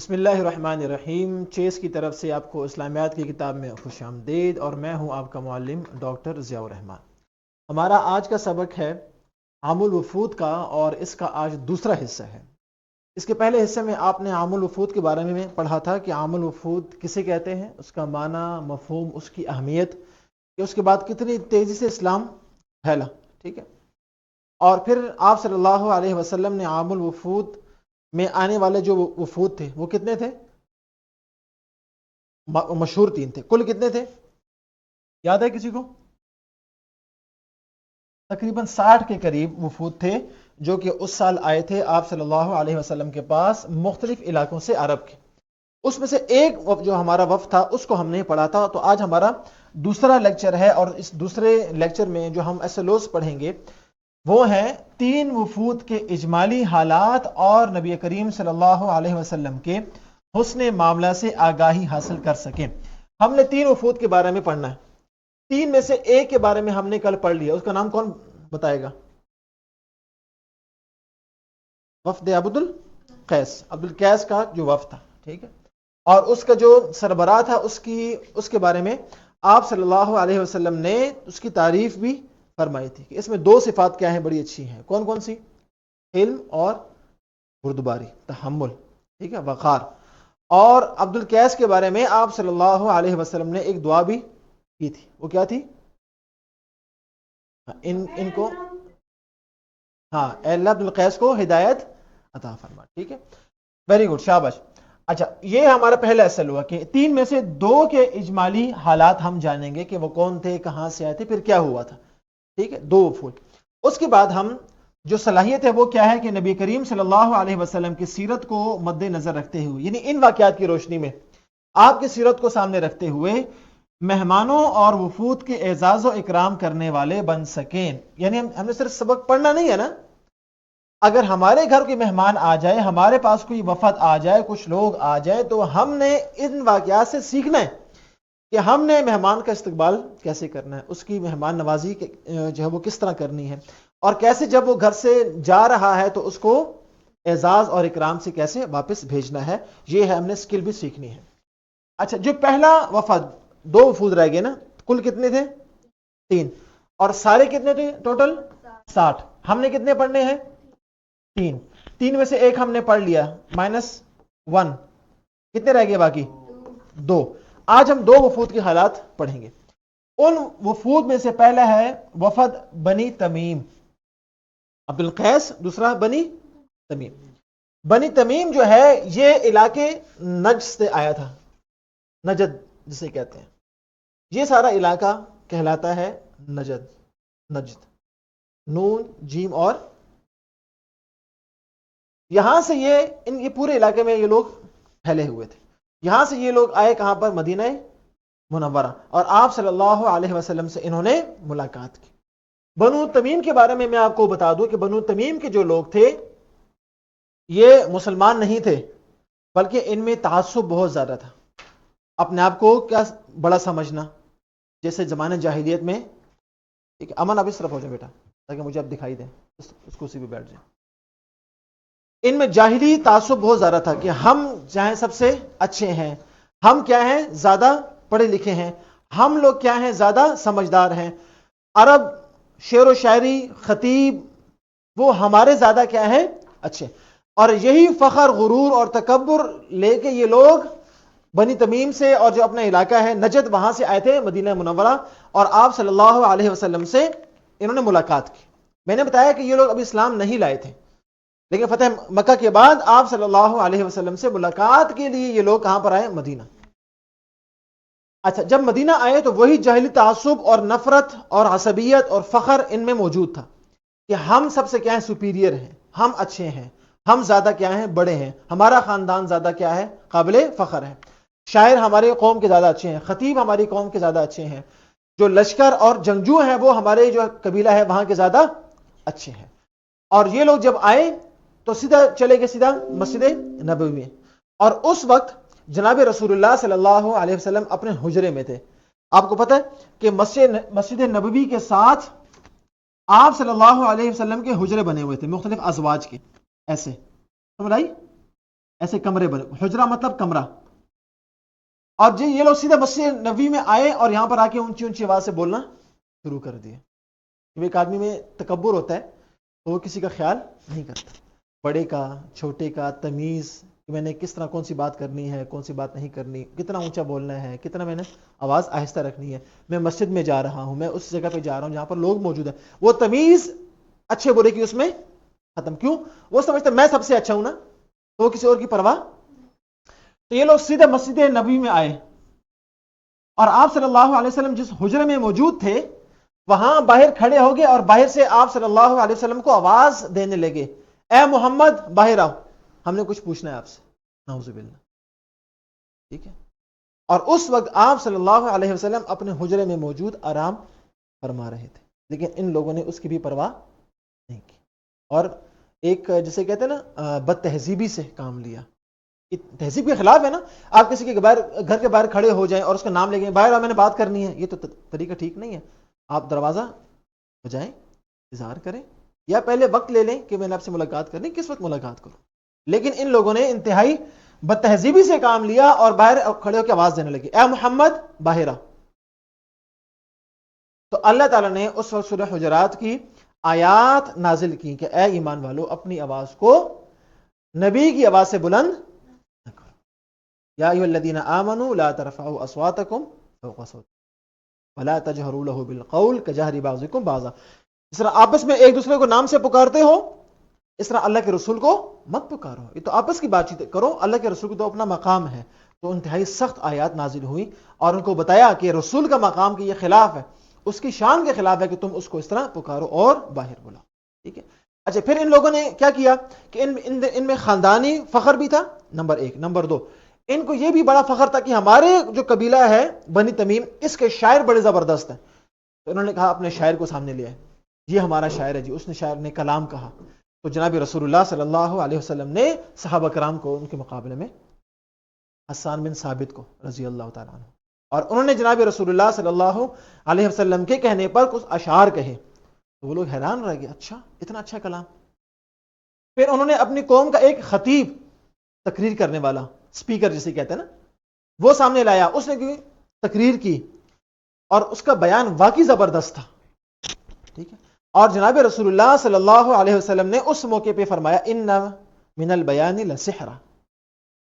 بسم اللہ الرحمن الرحیم۔ چیس کی طرف سے آپ کو اسلامیات کی کتاب میں خوش آمدید، اور میں ہوں آپ کا معلم ڈاکٹر ضیاء الرحمان۔ ہمارا آج کا سبق ہے عام الوفود کا، اور اس کا آج دوسرا حصہ ہے۔ اس کے پہلے حصے میں آپ نے عام الوفود کے بارے میں پڑھا تھا کہ عام الوفود کسے کہتے ہیں، اس کا معنی، مفہوم، اس کی اہمیت، کہ اس کے بعد کتنی تیزی سے اسلام پھیلا، ٹھیک ہے۔ اور پھر آپ صلی اللہ علیہ وسلم نے عام الوفود میں آنے والے جو وفود تھے وہ کتنے تھے؟ مشہور 3 تھے۔ کل کتنے تھے یاد ہے کسی کو؟ تقریباً 60 کے قریب وفود تھے جو کہ اس سال آئے تھے آپ صلی اللہ علیہ وسلم کے پاس مختلف علاقوں سے عرب کے۔ اس میں سے ایک جو ہمارا وفد تھا اس کو ہم نے پڑھا تھا۔ تو آج ہمارا دوسرا لیکچر ہے، اور اس دوسرے لیکچر میں جو ہم SLOs پڑھیں گے وہ ہیں 3 وفود کے اجمالی حالات اور نبی کریم صلی اللہ علیہ وسلم کے حسن معاملہ سے آگاہی حاصل کر سکیں۔ ہم نے 3 وفود کے بارے میں پڑھنا ہے۔ 3 میں سے ایک کے بارے میں ہم نے کل پڑھ لیا، اس کا نام کون بتائے گا؟ وفد عبد القیس، عبد القیس کا جو وفد تھا، ٹھیک ہے۔ اور اس کا جو سربراہ تھا اس کے بارے میں آپ صلی اللہ علیہ وسلم نے اس کی تعریف بھی فرمائی تھی کہ اس میں 2 صفات کیا ہیں، بڑی اچھی ہیں۔ کون کون سی؟ علم اور بردباری، تحمل، ٹھیک ہے، وقار۔ اور عبد القیس کے بارے میں آپ صلی اللہ علیہ وسلم نے ایک دعا بھی کی تھی، وہ کیا تھی؟ ان کو، ہاں، اے اللہ عبد القیس کو ہدایت عطا فرما، ٹھیک ہے، ویری گڈ، شاباش۔ اچھا، یہ ہمارا پہلا اصل ہوا کہ 3 میں سے 2 کے اجمالی حالات ہم جانیں گے کہ وہ کون تھے، کہاں سے آئے تھے، پھر کیا ہوا تھا، ٹھیک ہے، 2 وفود۔ اس کے بعد ہم جو صلاحیت ہے وہ کیا ہے کہ نبی کریم صلی اللہ علیہ وسلم کی سیرت کو مد نظر رکھتے ہوئے، یعنی ان واقعات کی روشنی میں آپ کی سیرت کو سامنے رکھتے ہوئے مہمانوں اور وفود کے اعزاز و اکرام کرنے والے بن سکیں۔ یعنی ہم نے صرف سبق پڑھنا نہیں ہے نا، اگر ہمارے گھر کوئی مہمان آ جائے، ہمارے پاس کوئی وفد آ جائے، کچھ لوگ آ جائے، تو ہم نے ان واقعات سے سیکھنا ہے کہ ہم نے مہمان کا استقبال کیسے کرنا ہے، اس کی مہمان نوازی جو ہے وہ کس طرح کرنی ہے، اور کیسے جب وہ گھر سے جا رہا ہے تو اس کو اعزاز اور اکرام سے کیسے واپس بھیجنا ہے۔ یہ ہے، ہم نے اسکل بھی سیکھنی ہے۔ اچھا، جو پہلا وفد، 2 وفود رہ گئے نا، کل کتنے تھے؟ 3، اور سارے کتنے تھے ٹوٹل؟ 60۔ ہم نے کتنے پڑھنے ہیں؟ 3 میں سے ایک ہم نے پڑھ لیا، -1، کتنے رہ گئے باقی؟ 2۔ آج ہم 2 وفود کے حالات پڑھیں گے۔ ان وفود میں سے پہلا ہے وفد بنی تمیم، عبد القیس، دوسرا بنی تمیم۔ بنی تمیم جو ہے یہ علاقے نجد سے آیا تھا، نجد جسے کہتے ہیں، یہ سارا علاقہ کہلاتا ہے نجد، نون جیم، اور یہاں سے یہ پورے علاقے میں یہ لوگ پھیلے ہوئے تھے۔ یہاں سے یہ لوگ آئے کہاں پر؟ مدینہ منورہ، اور آپ صلی اللہ علیہ وسلم سے انہوں نے ملاقات کی۔ بنو تمیم کے بارے میں آپ کو بتا دوں کہ بنو تمیم کے جو لوگ تھے یہ مسلمان نہیں تھے، بلکہ ان میں تعصب بہت زیادہ تھا، اپنے آپ کو کیا بڑا سمجھنا، جیسے زمانہ جاہلیت میں۔ ٹھیک ہے، امن اب اس طرف ہو جائے بیٹا تاکہ مجھے اب دکھائی دیں، اس کرسی پہ بیٹھ جائیں۔ ان میں جاہلی تعصب بہت زیادہ تھا کہ ہم چاہیں سب سے اچھے ہیں، ہم کیا ہیں؟ زیادہ پڑھے لکھے ہیں، ہم لوگ کیا ہیں؟ زیادہ سمجھدار ہیں، عرب شعر و شاعری، خطیب، وہ ہمارے زیادہ کیا ہیں؟ اچھے۔ اور یہی فخر، غرور اور تکبر لے کے یہ لوگ بنی تمیم سے، اور جو اپنا علاقہ ہے نجد، وہاں سے آئے تھے مدینہ منورہ، اور آپ صلی اللہ علیہ وسلم سے انہوں نے ملاقات کی۔ میں نے بتایا کہ یہ لوگ ابھی اسلام نہیں لائے تھے، لیکن فتح مکہ کے بعد آپ صلی اللہ علیہ وسلم سے ملاقات کے لیے یہ لوگ کہاں پر آئے؟ مدینہ۔ اچھا، جب مدینہ آئے تو وہی جاہلی تعصب اور نفرت اور عصبیت اور فخر ان میں موجود تھا کہ ہم سب سے کیا ہیں؟ سپیریئر ہیں، ہم اچھے ہیں، ہم زیادہ کیا ہیں؟ بڑے ہیں، ہمارا خاندان زیادہ کیا ہے؟ قابل فخر ہے، شاعر ہمارے قوم کے زیادہ اچھے ہیں، خطیب ہماری قوم کے زیادہ اچھے ہیں، جو لشکر اور جنگجو ہیں وہ ہمارے جو قبیلہ ہے وہاں کے زیادہ اچھے ہیں۔ اور یہ لوگ جب آئے تو سیدھا چلے گئے سیدھا مسجد نبوی میں، اور اس وقت جناب رسول اللہ صلی اللہ علیہ وسلم اپنے حجرے میں تھے۔ آپ کو پتہ ہے کہ مسجد نبوی کے ساتھ آپ صلی اللہ علیہ وسلم کے حجرے بنے ہوئے تھے، مختلف ازواج کے، ایسے سمجھ آئی؟ ایسے کمرے بنے, حجرہ مطلب کمرہ. اور جی یہ لوگ سیدھا مسجد نبوی میں آئے اور یہاں پر آ کے اونچی اونچی آواز سے بولنا شروع کر دیے. ایک آدمی میں تکبر ہوتا ہے تو وہ کسی کا خیال نہیں کرتا, بڑے کا چھوٹے کا, تمیز کہ میں نے کس طرح کون سی بات کرنی ہے, کون سی بات نہیں کرنی, کتنا اونچا بولنا ہے, کتنا میں نے آواز آہستہ رکھنی ہے. میں مسجد میں جا رہا ہوں, میں اس جگہ پہ جا رہا ہوں جہاں پر لوگ موجود ہیں. وہ تمیز اچھے برے کی اس میں ختم. کیوں؟ وہ سمجھتے میں سب سے اچھا ہوں نا, تو وہ کسی اور کی پرواہ. تو یہ لوگ سیدھے مسجد نبوی میں آئے اور آپ صلی اللہ علیہ وسلم جس حجرے میں موجود تھے وہاں باہر کھڑے ہو گئے اور باہر سے آپ صلی اللہ علیہ وسلم کو آواز دینے لگے, اے محمد باہر آؤ, ہم نے کچھ پوچھنا ہے آپ سے. نعوذ باللہ. ٹھیک ہے. اور اس وقت آپ صلی اللہ علیہ وسلم اپنے حجرے میں موجود آرام فرما رہے تھے, لیکن ان لوگوں نے اس کی بھی پرواہ نہیں کی اور ایک جسے کہتے ہیں نا بد تہذیبی سے کام لیا. تہذیب کے خلاف ہے نا, آپ کسی کے گھر کے باہر کھڑے ہو جائیں اور اس کا نام لے گئے, باہر میں نے بات کرنی ہے, یہ تو طریقہ ٹھیک نہیں ہے. آپ دروازہ بجائیں, انتظار کریں, یا پہلے وقت لے لیں کہ میں نے آپ سے ملاقات کرنی, کس وقت ملاقات کروں. لیکن ان لوگوں نے انتہائی بد تہذیبی سے کام لیا اور باہر کھڑے ہو کے آواز دینے لگے, اے محمد باہر آ. تو اللہ تعالیٰ نے اس وقت سورہ حجرات کی آیات نازل کی کہ اے ایمان والو اپنی آواز کو نبی کی آواز سے بلند نہ کرو. یا ایھا الذین آمنوا لا ترفعوا اصواتکم فوق صوت ولا تجہروا له بالقول کجہر بعضکم بعضا. اس طرح آپس میں ایک دوسرے کو نام سے پکارتے ہو, اس طرح اللہ کے رسول کو مت پکارو. یہ تو آپس کی بات چیت کرو, اللہ کے رسول کو تو اپنا مقام ہے. تو انتہائی سخت آیات نازل ہوئی اور ان کو بتایا کہ رسول کا مقام کے یہ خلاف ہے, اس کی شان کے خلاف ہے کہ تم اس کو اس طرح پکارو اور باہر بلاؤ. ٹھیک ہے. اچھا, پھر ان لوگوں نے کیا کیا کہ ان میں خاندانی فخر بھی تھا, نمبر ایک. نمبر دو, ان کو یہ بھی بڑا فخر تھا کہ ہمارے جو قبیلہ ہے بنی تمیم, اس کے شاعر بڑے زبردست ہیں. تو انہوں نے کہا اپنے شاعر کو سامنے لیا ہے, یہ ہمارا شاعر ہے جی. اس نے شاعر نے کلام کہا تو جناب رسول اللہ صلی اللہ علیہ وسلم نے صحابہ کرام کو ان کے مقابلے میں حسان بن ثابت کو رضی اللہ تعالیٰ عنہ, اور انہوں نے جناب رسول اللہ صلی اللہ علیہ وسلم کے کہنے پر کچھ اشعار کہے. تو وہ لوگ حیران رہ گئے, اچھا اتنا اچھا کلام. پھر انہوں نے اپنی قوم کا ایک خطیب, تقریر کرنے والا, اسپیکر جسے کہتے ہیں نا, وہ سامنے لایا. اس نے تقریر کی اور اس کا بیان واقعی زبردست تھا. ٹھیک ہے. اور جناب رسول اللہ صلی اللہ علیہ وسلم نے اس موقع پہ فرمایا ان من البیان لسحرا,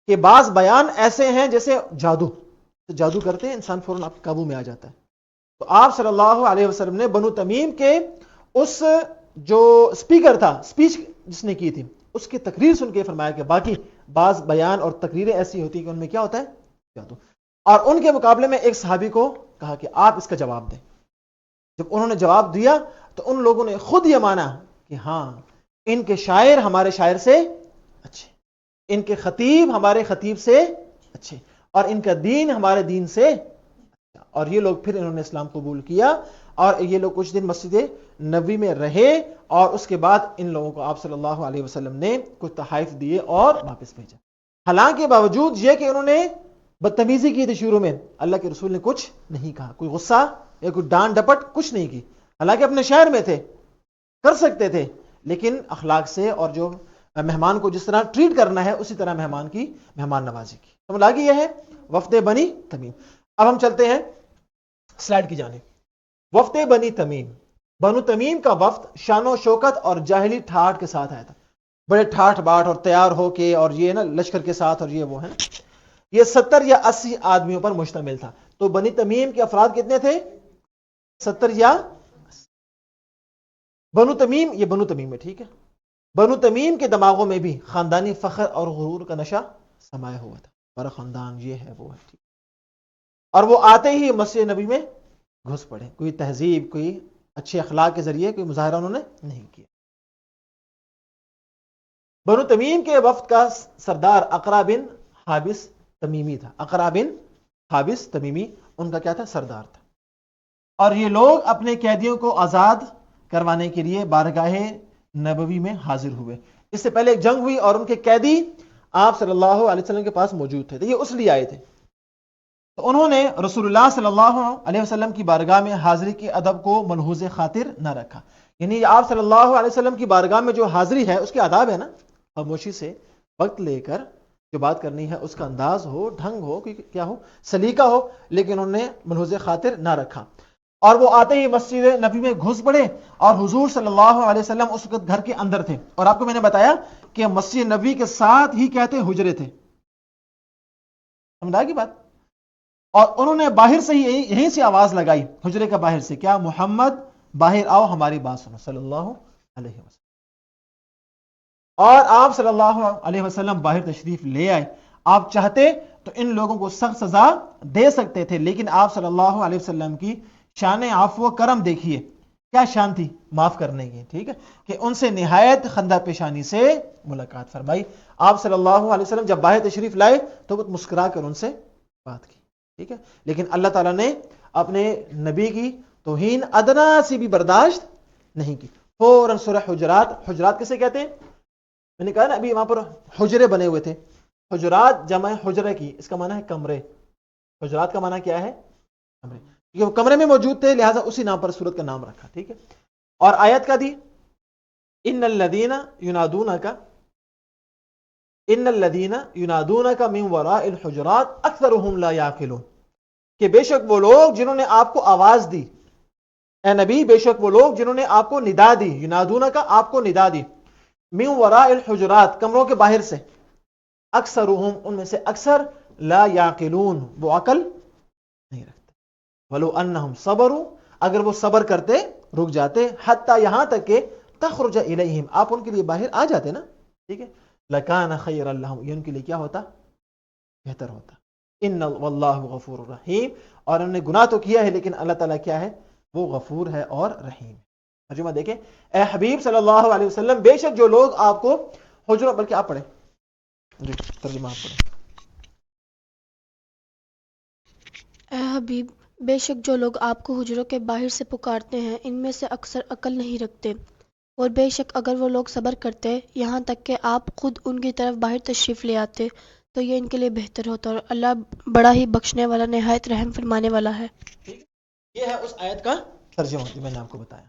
کہ بعض بیان ایسے ہیں جیسے جادو, جادو کرتے ہیں انسان فوراً آپ کے قابو میں آ جاتا ہے. تو آپ صلی اللہ علیہ وسلم نے بنو تمیم کے اس جو اسپیکر تھا, اسپیچ جس نے کی تھی, اس کی تقریر سن کے فرمایا کہ باقی بعض بیان اور تقریریں ایسی ہوتی ہیں کہ ان میں کیا ہوتا ہے جادو. اور ان کے مقابلے میں ایک صحابی کو کہا کہ آپ اس کا جواب دیں. جب انہوں نے جواب دیا تو ان لوگوں نے خود یہ مانا کہ ہاں ان کے شاعر ہمارے شاعر سے اچھے, ان کے خطیب ہمارے خطیب سے اچھے, اور ان کا دین ہمارے دین سے اچھا. اور یہ لوگ پھر انہوں نے اسلام قبول کیا اور یہ لوگ کچھ دن مسجد نبوی میں رہے اور اس کے بعد ان لوگوں کو آپ صلی اللہ علیہ وسلم نے کچھ تحائف دیے اور واپس بھیجا. حالانکہ باوجود یہ کہ انہوں نے بدتمیزی کی تھی شروع میں, اللہ کے رسول نے کچھ نہیں کہا, کوئی غصہ یا کوئی ڈانٹ ڈپٹ کچھ نہیں کی. حالانکہ اپنے شہر میں تھے, کر سکتے تھے, لیکن اخلاق سے اور جو مہمان کو جس طرح ٹریٹ کرنا ہے اسی طرح مہمان نوازی کی. تو ملاقی یہ ہے وفد بنی تمیم. اب ہم چلتے ہیں سلائیڈ کی جانب. وفد بنی تمیم, بنو تمیم کا وفد شان و شوکت اور جاہلی ٹھاٹ کے ساتھ آیا تھا, بڑے ٹھاٹ باٹ اور تیار ہو کے, اور یہ نا لشکر کے ساتھ, اور یہ وہ ہے نا, یہ 70 یا 80 آدمیوں پر مشتمل تھا. تو بنی تمیم کے افراد کتنے تھے؟ 70 یا 80. بنو تمیم, یہ بنو تمیم ہے, ٹھیک ہے. بنو تمیم کے دماغوں میں بھی خاندانی فخر اور غرور کا نشہ سمایا ہوا تھا, بڑا خاندان یہ ہے وہ ہے, ٹھیک. اور وہ آتے ہی مسجد نبی میں گھس پڑے, کوئی تہذیب, کوئی اچھے اخلاق کے ذریعے کوئی مظاہرہ انہوں نے نہیں کیا. بنو تمیم کے وفد کا سردار اقرا بن حابس تمیمی تھا. اقرا بن حابس تمیمی ان کا کیا تھا؟ سردار تھا. اور یہ لوگ اپنے قیدیوں کو آزاد کروانے کے لیے بارگاہ نبوی میں حاضر ہوئے. اس سے پہلے ایک جنگ ہوئی اور ان کے قیدی آپ صلی اللہ علیہ وسلم کے پاس موجود تھے, تو یہ اس لیے آئے تھے. تو انہوں نے رسول اللہ صلی اللہ علیہ وسلم کی بارگاہ میں حاضری کے ادب کو ملحوظ خاطر نہ رکھا. یعنی آپ صلی اللہ علیہ وسلم کی بارگاہ میں جو حاضری ہے اس کے آداب ہے نا, خاموشی سے وقت لے کر جو بات کرنی ہے اس کا انداز ہو، ڈھنگ ہو، کیا ہو، سلیقہ ہو، لیکن انہوں نے ملحوظ خاطر نہ رکھا. اور وہ آتے ہی مسجد نبی میں گھس پڑے، اور حضور صلی اللہ علیہ وسلم اس وقت گھر کے اندر تھے. اور آپ کو میں نے بتایا کہ مسجد نبی کے ساتھ ہی کہتے حجرے تھے. سمجھا کی بات؟ اور انہوں نے باہر سے ہی یہیں سے آواز لگائی، حجرے کا باہر سے، کیا محمد باہر آؤ ہماری بات سنو صلی اللہ علیہ وسلم. اور آپ صلی اللہ علیہ وسلم باہر تشریف لے آئے. آپ چاہتے تو ان لوگوں کو سخت سزا دے سکتے تھے، لیکن آپ صلی اللہ علیہ وسلم کی شان عفو و کرم دیکھیے، کیا شان تھی معاف کرنے کی. ٹھیک ہے کہ ان سے نہایت خندہ پیشانی سے ملاقات فرمائی. آپ صلی اللہ علیہ وسلم جب باہر تشریف لائے تو وہ مسکرا کر ان سے بات کی. ٹھیک ہے، لیکن اللہ تعالیٰ نے اپنے نبی کی توہین ادنا سی بھی برداشت نہیں کی. فوراً سورہ حجرات، حجرات کسے کہتے ہیں؟ میں نے کہا نا ابھی وہاں پر حجرے بنے ہوئے تھے. حجرات جمع حجرہ کی، اس کا معنی ہے کمرے. حجرات کا معنی کیا ہے؟ کمرے. کیونکہ وہ کمرے میں موجود تھے لہٰذا اسی نام پر سورت کا نام رکھا. ٹھیک ہے، اور آیت کا دی ان الذین ینادونک، ان الذین ینادونک من وراء الحجرات اکثرهم لا یعقلون، کہ بے شک وہ لوگ جنہوں نے آپ کو آواز دی، اے نبی بے شک وہ لوگ جنہوں نے آپ کو ندا دی، ینادونک آپ کو ندا دی، من وراء الحجرات کمروں کے باہر سے، اکثرهم ان میں سے اکثر، لا یعقلون وہ عقل نہیں رکھتے. ولو انہم صبروا اگر وہ صبر کرتے، رک جاتے، حتی یہاں تک کہ تخرج الیہم آپ ان کے لیے باہر آ جاتے نا. ٹھیک ہے، لکان خیر لہم یہ ان کے لیے کیا ہوتا؟ بہتر ہوتا. ان واللہ غفور رحیم، اور انہوں نے گناہ تو کیا ہے لیکن اللہ تعالیٰ کیا ہے؟ وہ غفور ہے اور رحیم. ترجمہ دیکھیں، اے حبیب صلی اللہ علیہ وسلم بے شک جو لوگ آپ کو حجروں، بلکہ آپ پڑھیں جی ترجمہ آپ پڑھیں. اے حبیب بے شک جو لوگ آپ کو حجروں کے باہر سے پکارتے ہیں ان میں سے اکثر عقل نہیں رکھتے، اور بے شک اگر وہ لوگ صبر کرتے یہاں تک کہ آپ خود ان کی طرف باہر تشریف لے آتے تو یہ ان کے لیے بہتر ہوتا، اور اللہ بڑا ہی بخشنے والا نہایت رحم فرمانے والا ہے. یہ ہے اس آیت کا ترجمہ جو میں نے آپ کو بتایا.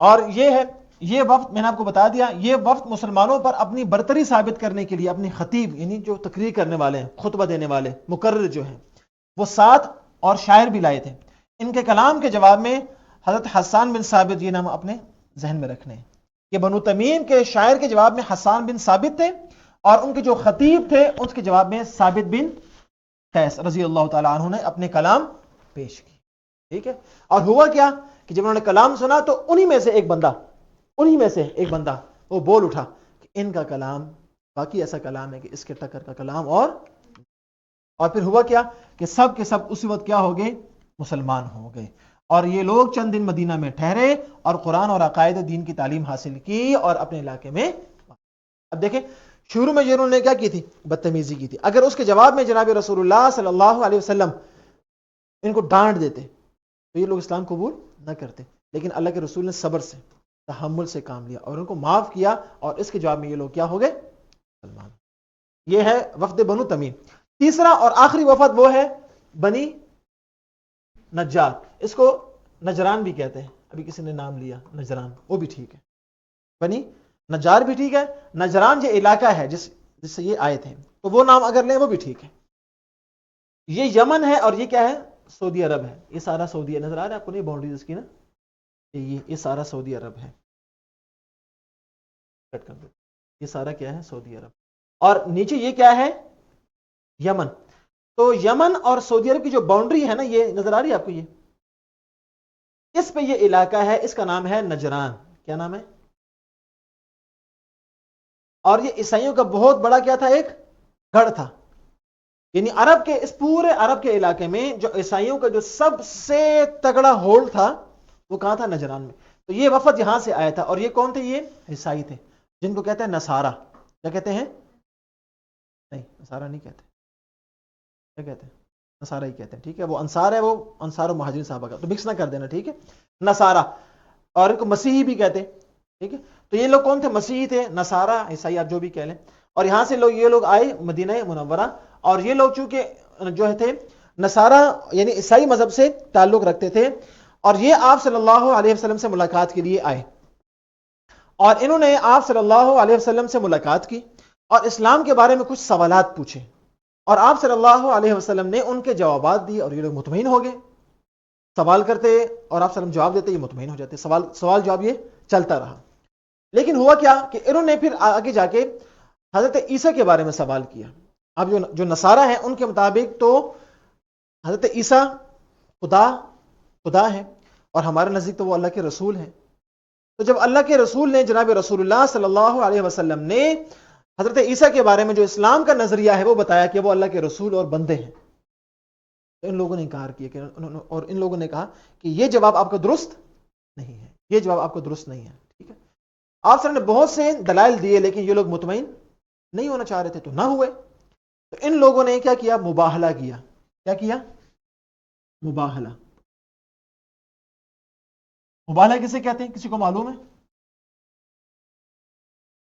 اور یہ ہے یہ وفد، میں نے آپ کو بتا دیا، یہ وفد مسلمانوں پر اپنی برتری ثابت کرنے کے لیے اپنی خطیب یعنی جو تقریر کرنے والے ہیں، خطبہ دینے والے مقرر جو ہیں، وہ ساتھ اور شاعر بھی لائے تھے. ان کے کلام کے جواب میں حضرت حسان بن ثابت، یہ نام اپنے ذہن میں رکھنے ہیں کہ بنو تمیم کے شاعر کے جواب میں حسان بن ثابت تھے، اور ان کے جو خطیب تھے اس کے جواب میں ثابت بن قیس رضی اللہ تعالیٰ عنہ نے اپنے کلام پیش کی. ٹھیک ہے، اور ہوا کیا کہ جب انہوں نے کلام سنا تو انہی میں سے ایک بندہ وہ بول اٹھا کہ ان کا کلام باقی ایسا کلام ہے کہ اس کے ٹکر کا کلام. اور پھر ہوا کیا کہ سب کے سب اسی وقت کیا ہو گئے؟ مسلمان ہو گئے. اور یہ لوگ چند دن مدینہ میں ٹھہرے اور قرآن اور عقائد دین کی تعلیم حاصل کی اور اپنے علاقے میں. اب دیکھیں شروع میں انہوں نے کیا کی تھی؟ بدتمیزی کی تھی. اگر اس کے جواب میں جناب رسول اللہ صلی اللہ علیہ وسلم ان کو ڈانٹ دیتے تو یہ لوگ اسلام قبول نہ کرتے، لیکن اللہ کے رسول نے صبر سے، تحمل سے کام لیا اور ان کو معاف کیا، اور اس کے جواب میں یہ لوگ کیا ہو گئے؟ مسلمان. یہ ہے وفد بنو تمیم. تیسرا اور آخری وفد وہ ہے بنی نجار، اس کو نجران بھی کہتے ہیں، ابھی کسی نے نام لیا نجران، وہ بھی ٹھیک ہے، بنی نجار بھی ٹھیک ہے، نجران جو علاقہ ہے جس سے یہ آئے تھے تو وہ نام اگر لیں وہ بھی ٹھیک ہے. یہ یمن ہے اور یہ کیا ہے؟ سعودی عرب ہے. یہ سارا سعودی نظر آ رہا ہے آپ کو؟ نہیں باؤنڈریز اس کی نا، یہ سارا سعودی عرب ہے. کٹ کر دو، یہ سارا کیا ہے؟ سعودی عرب. اور نیچے یہ کیا ہے؟ یمن. تو یمن اور سعودی عرب کی جو باؤنڈری ہے نا، یہ نظر آ رہی ہے آپ کو؟ یہ اس پہ یہ علاقہ ہے، اس کا نام ہے نجران. کیا نام ہے؟ اور یہ عیسائیوں کا بہت بڑا کیا تھا؟ ایک گڑھ تھا. یعنی عرب کے اس پورے عرب کے علاقے میں جو عیسائیوں کا جو سب سے تگڑا ہولڈ تھا وہ کہاں تھا؟ نجران میں. تو یہ وفد یہاں سے آیا تھا، اور یہ کون تھے؟ یہ عیسائی تھے جن کو کہتے ہیں نصارہ. کیا کہتے ہیں؟ نہیں نصارہ نہیں کہتے، کیا کہتے ہیں؟ نصارہ ہی کہتے ہیں. ٹھیک ہے، وہ انصار ہے، وہ انصار و مہاجرین صحابہ کا، تو مکس نہ کر دینا. ٹھیک ہے، نصارہ، اور ان کو مسیحی بھی کہتے ہیں. ٹھیک ہے، تو یہ لوگ کون تھے؟ مسیحی تھے، نصارہ، عیسائی آپ جو بھی کہہ لیں. اور یہاں سے یہ لوگ آئے مدینہ منورہ، اور یہ لوگ چونکہ جو تھے نصارہ یعنی عیسائی مذہب سے تعلق رکھتے تھے، اور یہ آپ صلی اللہ علیہ وسلم سے ملاقات کے لیے آئے، اور انہوں نے آپ صلی اللہ علیہ وسلم سے ملاقات کی. اور اسلام کے بارے میں کچھ سوالات پوچھے، اور آپ صلی اللہ علیہ وسلم نے ان کے جوابات دیے، اور یہ لوگ مطمئن ہو گئے. سوال کرتے اور آپ صلی اللہ علیہ وسلم جواب دیتے، یہ مطمئن ہو جاتے. سوال جواب یہ چلتا رہا. لیکن ہوا کیا کہ انہوں نے پھر آگے جا کے حضرت عیسیٰ کے بارے میں سوال کیا. اب جو نصارہ ہیں ان کے مطابق تو حضرت عیسیٰ خدا ہے، اور ہمارے نزدیک تو وہ اللہ کے رسول ہیں. تو جب اللہ کے رسول نے، جناب رسول اللہ صلی اللہ علیہ وسلم نے حضرت عیسیٰ کے بارے میں جو اسلام کا نظریہ ہے وہ بتایا کہ وہ اللہ کے رسول اور بندے ہیں، تو ان لوگوں نے انکار کیا اور ان لوگوں نے کہا کہ یہ جواب آپ کا درست نہیں ہے، یہ جواب آپ کو درست نہیں ہے. ٹھیک ہے، آپ سر نے بہت سے دلائل دیے، لیکن یہ لوگ مطمئن نہیں ہونا چاہ رہے تھے تو نہ ہوئے. تو ان لوگوں نے کیا کیا؟ مباہلہ کیا. کیا کیا؟ مباہلہ. مباہلہ کسے کہتے ہیں؟ کسی کو معلوم ہے؟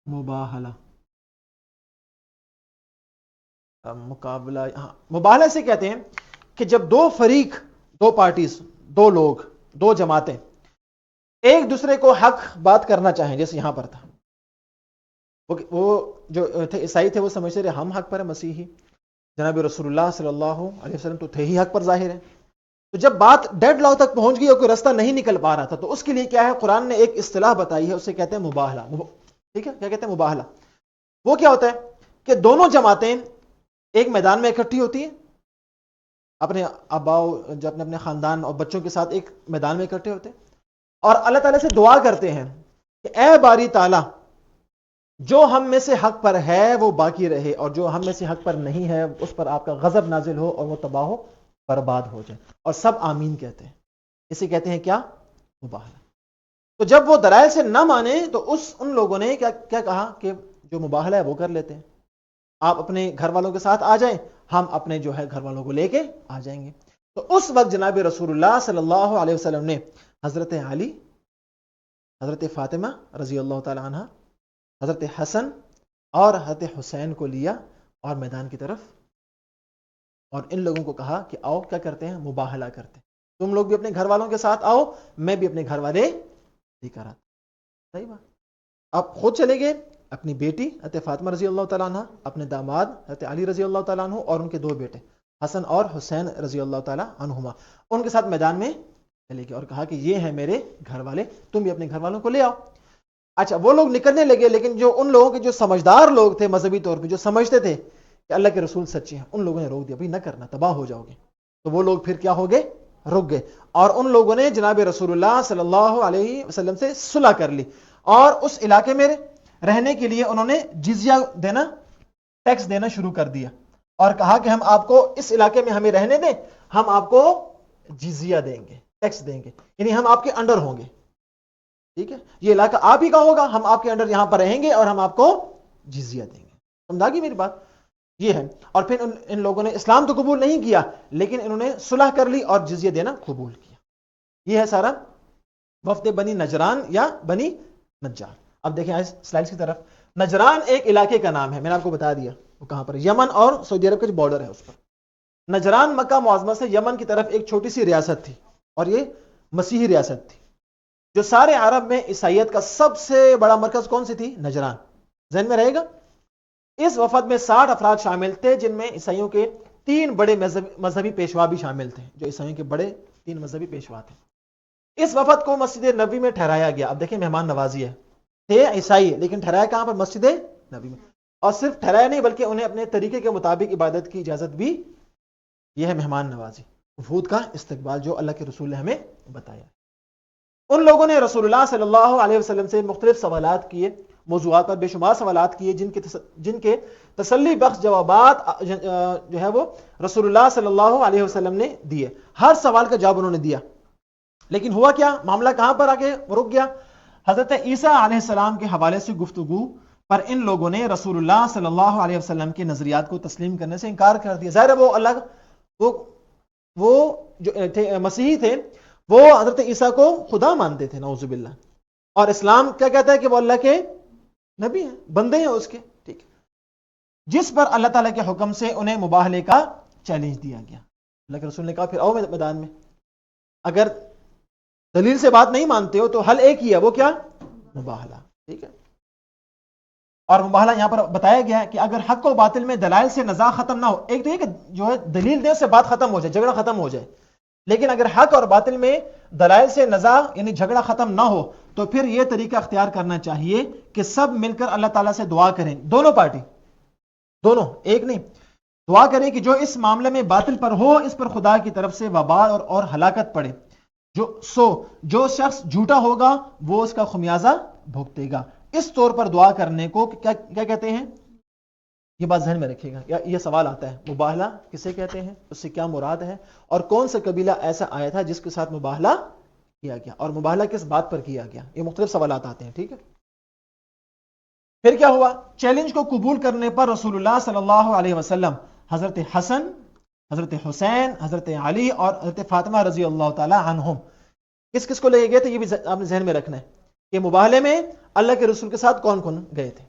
مباہلہ مقابلہ. ہاں، مباہلہ سے کہتے ہیں کہ جب دو فریق، دو پارٹیز، دو لوگ، دو جماعتیں ایک دوسرے کو حق بات کرنا چاہیں، جیسے یہاں پر تھا. وہ جو تھے عیسائی تھے، وہ سمجھتے رہے ہم حق پر ہیں، مسیحی جناب رسول اللہ صلی اللہ علیہ وسلم تو تھے ہی حق پر ظاہر ہے. تو جب بات ڈیڈ لاک تک پہنچ گئی اور کوئی رستہ نہیں نکل پا رہا تھا، تو اس کے لیے کیا ہے؟ قرآن نے ایک اصطلاح بتائی ہے، اسے کہتے ہیں مباہلہ. ٹھیک ہے، کیا کہتے ہیں؟ مباہلہ. وہ کیا ہوتا ہے کہ دونوں جماعتیں ایک میدان میں اکٹھی ہوتی ہیں، اپنے آباؤ، جو اپنے خاندان اور بچوں کے ساتھ ایک میدان میں اکٹھے ہوتے ہیں، اور اللہ تعالیٰ سے دعا کرتے ہیں کہ اے باری تعالیٰ، جو ہم میں سے حق پر ہے وہ باقی رہے، اور جو ہم میں سے حق پر نہیں ہے اس پر آپ کا غضب نازل ہو اور وہ تباہ ہو، برباد ہو جائے. اور سب آمین کہتے ہیں. اسے کہتے ہیں کیا؟ مباہلہ. تو جب وہ دلائل سے نہ مانے تو ان لوگوں نے کیا کہا کہ جو مباہلہ ہے وہ کر لیتے ہیں، آپ اپنے گھر والوں کے ساتھ آ جائیں، ہم اپنے جو ہے گھر والوں کو لے کے آ جائیں گے. تو اس وقت جناب رسول اللہ صلی اللہ علیہ وسلم نے حضرت علی، حضرت فاطمہ رضی اللہ تعالی عنہ، حضرت حسن اور حضرت حسین کو لیا اور میدان کی طرف، اور ان لوگوں کو کہا کہ آؤ کیا کرتے ہیں؟ مباہلہ کرتے ہیں. تم لوگ بھی اپنے گھر والوں کے ساتھ آؤ، میں بھی اپنے گھر والے لے کر آتا. صحیح بات. آپ خود چلے گئے، اپنی بیٹی حضرت فاطمہ رضی اللہ تعالیٰ عنہ، اپنے داماد حضرت علی رضی اللہ تعالیٰ عنہ، اور ان کے دو بیٹے حسن اور حسین رضی اللہ تعالیٰ عنہما، ان کے ساتھ میدان میں چلے گئے اور کہا کہ یہ ہیں میرے گھر والے، تم بھی اپنے گھر والوں کو لے آؤ. اچھا، وہ لوگ نکلنے لگے، لیکن جو ان لوگوں کے جو سمجھدار لوگ تھے مذہبی طور پہ، جو سمجھتے تھے کہ اللہ کے رسول سچے ہیں، ان لوگوں نے روک دیا، بھائی نہ کرنا، تباہ ہو جاؤ گے. تو وہ لوگ پھر کیا ہو گئے؟ رک گئے. اور ان لوگوں نے جناب رسول اللہ صلی اللہ علیہ وسلم سے صلح کر لی، اور اس علاقے میں رہنے کے لیے انہوں نے جزیہ دینا، ٹیکس دینا شروع کر دیا، اور کہا کہ ہم آپ کو اس علاقے میں ہمیں رہنے دیں، ہم آپ کو جزیہ دیں گے، ٹیکس دیں گے، یعنی ہم آپ کے انڈر ہوں گے. ٹھیک ہے، یہ علاقہ آپ ہی کا ہوگا، ہم آپ کے انڈر یہاں پر رہیں گے اور ہم آپ کو جزیہ دیں گے. سمجھا گی میری بات؟ یہ ہے. اور پھر ان لوگوں نے اسلام تو قبول نہیں کیا، لیکن انہوں نے صلح کر لی اور جزیہ دینا قبول کیا. یہ ہے سارا وفد بنی نجران یا بنی نجار. اب دیکھیں آج سلائڈز کی طرف. نجران ایک علاقے کا نام ہے، میں نے آپ کو بتا دیا وہ کہاں پر، یمن اور سعودی عرب کا جو بارڈر ہے اس پر. نجران مکہ معظمہ سے یمن کی طرف ایک چھوٹی سی ریاست تھی، اور یہ مسیحی ریاست تھی. جو سارے عرب میں عیسائیت کا سب سے بڑا مرکز کون سی تھی؟ نجران. ذہن میں رہے گا. اس وفد میں 60 افراد شامل تھے، جن میں عیسائیوں کے 3 بڑے مذہبی پیشوا بھی شامل تھے. جو عیسائیوں کے بڑے 3 مذہبی پیشوا تھے. اس وفد کو مسجد نبوی میں ٹھہرایا گیا. اب دیکھیں مہمان نوازی ہے، تھے عیسائی لیکن ٹھہرایا کہاں پر؟ مسجد نبوی میں. اور صرف ٹھہرایا نہیں بلکہ انہیں اپنے طریقے کے مطابق عبادت کی اجازت بھی. یہ ہے مہمان نوازی، وفود کا استقبال جو اللہ کے رسول نے ہمیں بتایا. ان لوگوں نے رسول اللہ صلی اللہ علیہ وسلم سے مختلف سوالات کیے، موضوعات پر بے شمار سوالات کیے، جن کے تسلی بخش جوابات جو ہے وہ رسول اللہ صلی اللہ علیہ وسلم نے دیے. ہر سوال کا جواب انہوں نے دیا. لیکن ہوا کیا؟ معاملہ کہاں پر آگے رک گیا؟ حضرت عیسیٰ علیہ السلام کے حوالے سے گفتگو پر ان لوگوں نے رسول اللہ صلی اللہ علیہ وسلم کے نظریات کو تسلیم کرنے سے انکار کر دیا. ظاہر ہے وہ جو تھے مسیحی تھے، وہ حضرت عیسیٰ کو خدا مانتے تھے، نعوذ باللہ. اور اسلام کیا کہتا ہے کہ وہ اللہ کے نبی ہیں، بندے ہیں اس کے. ٹھیک ہے، جس پر اللہ تعالیٰ کے حکم سے انہیں مباہلے کا چیلنج دیا گیا. اللہ کے رسول نے کہا پھر آؤ میدان میں، اگر دلیل سے بات نہیں مانتے ہو تو حل ایک ہی ہے، وہ کیا؟ مباہلہ. ٹھیک ہے. اور مباہلہ یہاں پر بتایا گیا ہے کہ اگر حق و باطل میں دلائل سے نزاع ختم نہ ہو، ایک تو یہ کہ جو ہے دلیل دے سے بات ختم ہو جائے، جھگڑا ختم ہو جائے، لیکن اگر حق اور باطل میں دلائل سے نزاع یعنی جھگڑا ختم نہ ہو تو پھر یہ طریقہ اختیار کرنا چاہیے کہ سب مل کر اللہ تعالیٰ سے دعا کریں، دونوں پارٹی، دونوں ایک نہیں، دعا کریں کہ جو اس معاملے میں باطل پر ہو اس پر خدا کی طرف سے وبال اور ہلاکت پڑے، جو شخص جھوٹا ہوگا وہ اس کا خمیازہ بھگتے گا۔ اس طور پر دعا کرنے کو کیا کہتے ہیں؟ یہ بات ذہن میں رکھیے گا، یہ سوال آتا ہے مباہلہ کسے کہتے ہیں، اس سے کیا مراد ہے، اور کون سا قبیلہ ایسا آیا تھا جس کے ساتھ مباہلہ کیا گیا، اور مباہلہ کس بات پر کیا گیا، یہ مختلف سوالات آتے ہیں، ٹھیک ہے۔ پھر کیا ہوا؟ چیلنج کو قبول کرنے پر رسول اللہ صلی اللہ علیہ وسلم حضرت حسن، حضرت حسین، حضرت علی اور حضرت فاطمہ رضی اللہ تعالی عنہم کس کس کو لے گئے تھے، یہ بھی آپ نے ذہن میں رکھنا ہے کہ مباہلے میں اللہ کے رسول کے ساتھ کون کون گئے تھے،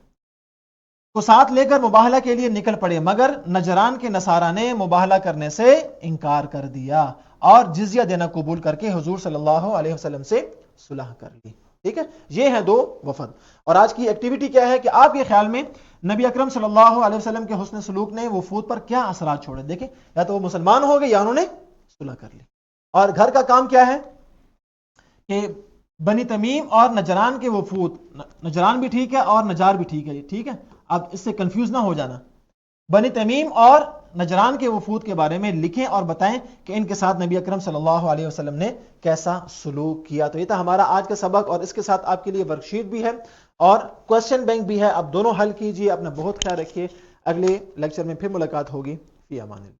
کو ساتھ لے کر مباہلہ کے لیے نکل پڑے، مگر نجران کے نصارہ نے مباہلہ کرنے سے انکار کر دیا اور جزیہ دینا قبول کر کے حضور صلی اللہ علیہ وسلم سے صلح کر لی، ٹھیک ہے۔ یہ ہیں دو وفد، اور آج کی ایکٹیویٹی کیا ہے کہ آپ کے خیال میں نبی اکرم صلی اللہ علیہ وسلم کے حسن سلوک نے وفود پر کیا اثرات چھوڑے؟ دیکھیں، یا تو وہ مسلمان ہو گئے یا انہوں نے صلح کر لی، اور گھر کا کام کیا ہے کہ بنی تمیم اور نجران کے وفود، نجران بھی ٹھیک ہے اور نجار بھی ٹھیک ہے، ٹھیک ہے، اب اس سے کنفیوز نہ ہو جانا، بنی تمیم اور نجران کے وفود کے بارے میں لکھیں اور بتائیں کہ ان کے ساتھ نبی اکرم صلی اللہ علیہ وسلم نے کیسا سلوک کیا۔ تو یہ تھا ہمارا آج کا سبق، اور اس کے ساتھ آپ کے لیے ورک شیٹ بھی ہے اور کوسچن بینک بھی ہے، آپ دونوں حل کیجئے، اپنا بہت خیال رکھیے، اگلے لیکچر میں پھر ملاقات ہوگی، فی امان اللہ۔